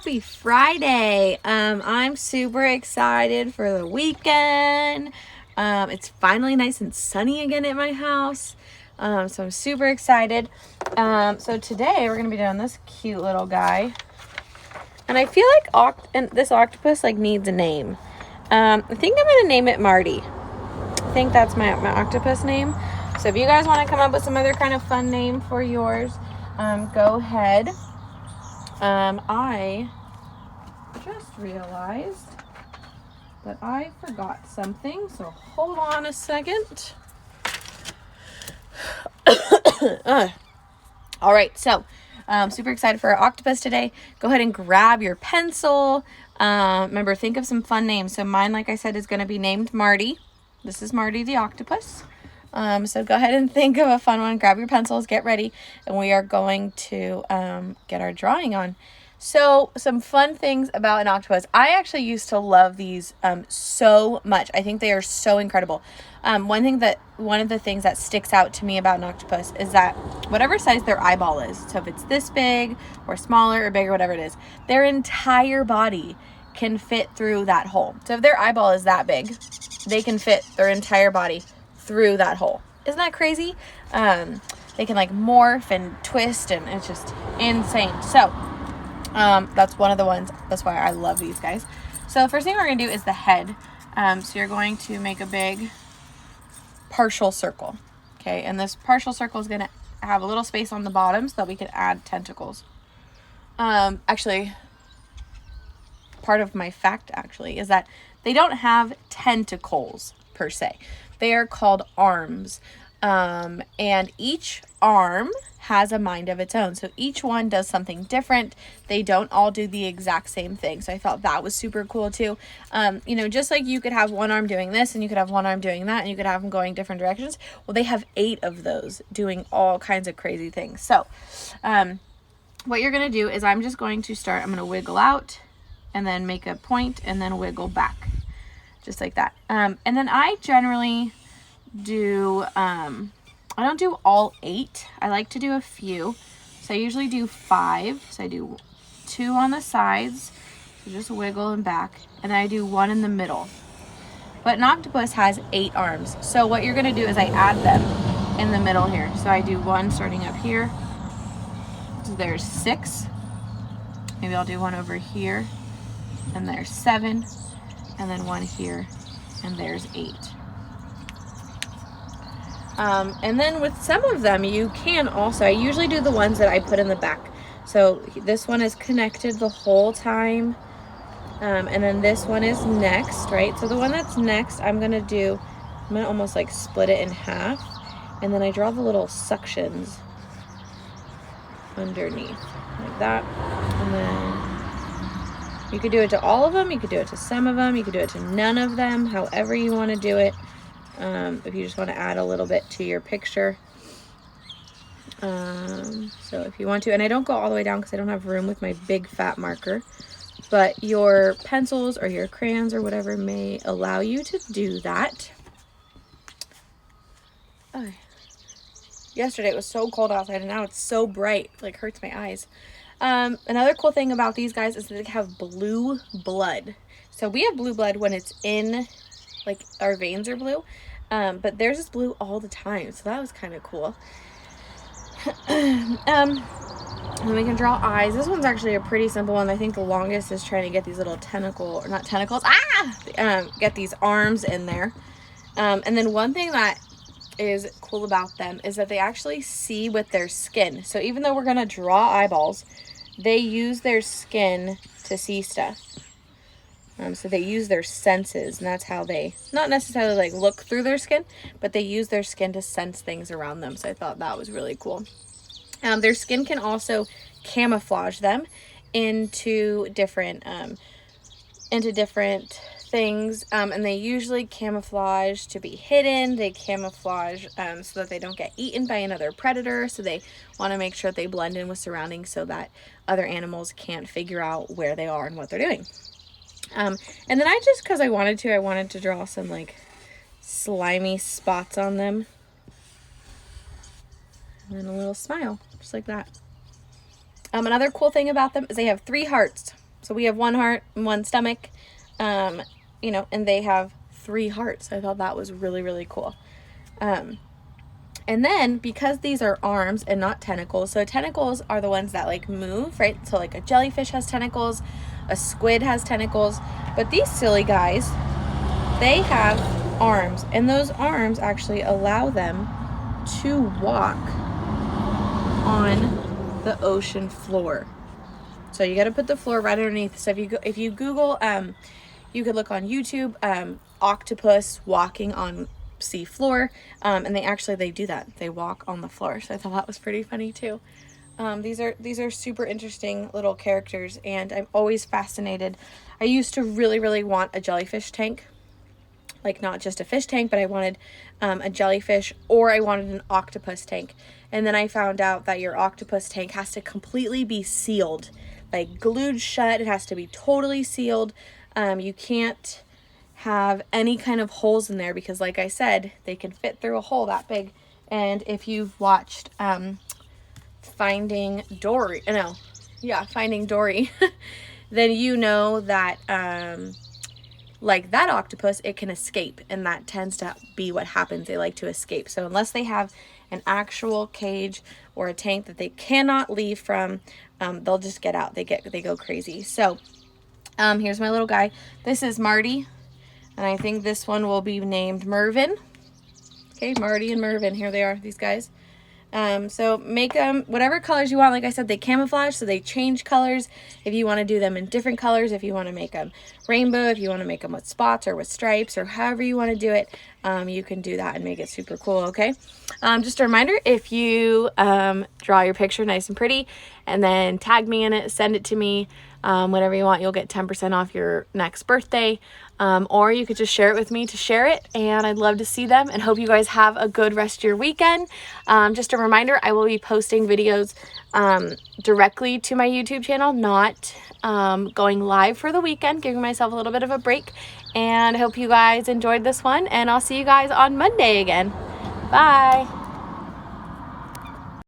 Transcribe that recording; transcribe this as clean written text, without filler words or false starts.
happy Friday. I'm super excited for the weekend. It's finally nice and sunny again at my house. So I'm super excited. So today we're going to be doing this cute little guy. And I feel like this octopus needs a name. I think I'm going to name it Marty. I think that's my octopus name. So if you guys want to come up with some other kind of fun name for yours, go ahead. I just realized that I forgot something, so hold on a second. All right, so super excited for our octopus today. Go ahead and grab your pencil. Remember, think of some fun names. So mine, like I said, is going to be named Marty. This is Marty the octopus. So go ahead and think of a fun one. Grab your pencils, get ready, and we are going to get our drawing on. So some fun things about an octopus. I actually used to love these so much. I think they are so incredible. One of the things that sticks out to me about an octopus is that whatever size their eyeball is, so if it's this big or smaller or bigger, whatever it is, their entire body can fit through that hole. So if their eyeball is that big, they can fit their entire body through that hole. Isn't that crazy? They can morph and twist, and it's just insane. So that's one of the ones. That's why I love these guys. So the first thing we're gonna do is the head. So you're going to make a big partial circle. Okay, and this partial circle is gonna have a little space on the bottom so that we can add tentacles. Actually, part of my fact is that they don't have tentacles per se. They are called arms. And each arm has a mind of its own. So each one does something different. They don't all do the exact same thing. So I thought that was super cool too. Just like you could have one arm doing this and you could have one arm doing that and you could have them going different directions. Well, they have 8 of those doing all kinds of crazy things. So, what you're going to do is I'm going to wiggle out and then make a point and then wiggle back. Just like that. And then I generally do, I don't do all 8. I like to do a few. So I usually do 5. So I do 2 on the sides. So just wiggle and back. And then I do 1 in the middle. But an octopus has 8 arms. So what you're going to do is I add them in the middle here. So I do 1 starting up here. So there's 6. Maybe I'll do 1 over here. And there's 7. And then 1 here, and there's 8. And then with some of them, you can also, I usually do the ones that I put in the back. So this one is connected the whole time. And then this one is next, right? So the one that's next, I'm going to almost split it in half. And then I draw the little suctions underneath, like that. And then you could do it to all of them. You could do it to some of them. You could do it to none of them, however you want to do it. If you just want to add a little bit to your picture. So if you want to, and I don't go all the way down because I don't have room with my big fat marker, but your pencils or your crayons or whatever may allow you to do that. Oh. Yesterday it was so cold outside and now it's so bright, hurts my eyes. Another cool thing about these guys is that they have blue blood. So we have blue blood when it's in, our veins are blue, but theirs is blue all the time. So that was kind of cool. And then we can draw eyes. This one's actually a pretty simple one. I think the longest is trying to get these little get these arms in there. And then one thing that is cool about them is that they actually see with their skin. So even though we're going to draw eyeballs, they use their skin to see stuff. So they use their senses, and that's how they, not necessarily look through their skin, but they use their skin to sense things around them. So I thought that was really cool. Their skin can also camouflage them into different things, and they usually camouflage to be hidden. They camouflage so that they don't get eaten by another predator. So they want to make sure that they blend in with surroundings so that other animals can't figure out where they are and what they're doing. And then because I wanted to draw some slimy spots on them, and then a little smile just like that. Another cool thing about them is they have 3 hearts. So we have 1 heart and 1 stomach, you know, and they have 3 hearts. I thought that was really, really cool. And then because these are arms and not tentacles, so tentacles are the ones that like move, right? So like a jellyfish has tentacles, a squid has tentacles, but these silly guys, they have arms, and those arms actually allow them to walk on the ocean floor. So you got to put the floor right underneath. So if you Google, you could look on YouTube, octopus walking on sea floor, and they do that. They walk on the floor. So I thought that was pretty funny too. These are super interesting little characters, and I'm always fascinated. I used to really, really want a jellyfish tank, like not just a fish tank, but I wanted a jellyfish, or I wanted an octopus tank. And then I found out that your octopus tank has to completely be sealed, like glued shut. It has to be totally sealed. You can't have any kind of holes in there because, like I said, they can fit through a hole that big. And if you've watched Finding Dory, then you know that like that octopus, it can escape, and that tends to be what happens. They like to escape. So unless they have an actual cage or a tank that they cannot leave from, they'll just get out. They go crazy. So here's my little guy. This is Marty, and I think this one will be named Mervin. Okay, Marty and Mervin, here they are, these guys. So make them whatever colors you want. Like I said, they camouflage, so they change colors. If you want to do them in different colors, if you want to make them rainbow, if you want to make them with spots or with stripes, or however you want to do it, you can do that and make it super cool, okay? Just a reminder, if you draw your picture nice and pretty and then tag me in it, send it to me, whatever you want, you'll get 10% off your next birthday. Or you could just share it with me to share it, and I'd love to see them, and hope you guys have a good rest of your weekend. Just a reminder, I will be posting videos directly to my YouTube channel, not going live for the weekend, giving myself a little bit of a break. And I hope you guys enjoyed this one, and I'll see you guys on Monday again. Bye.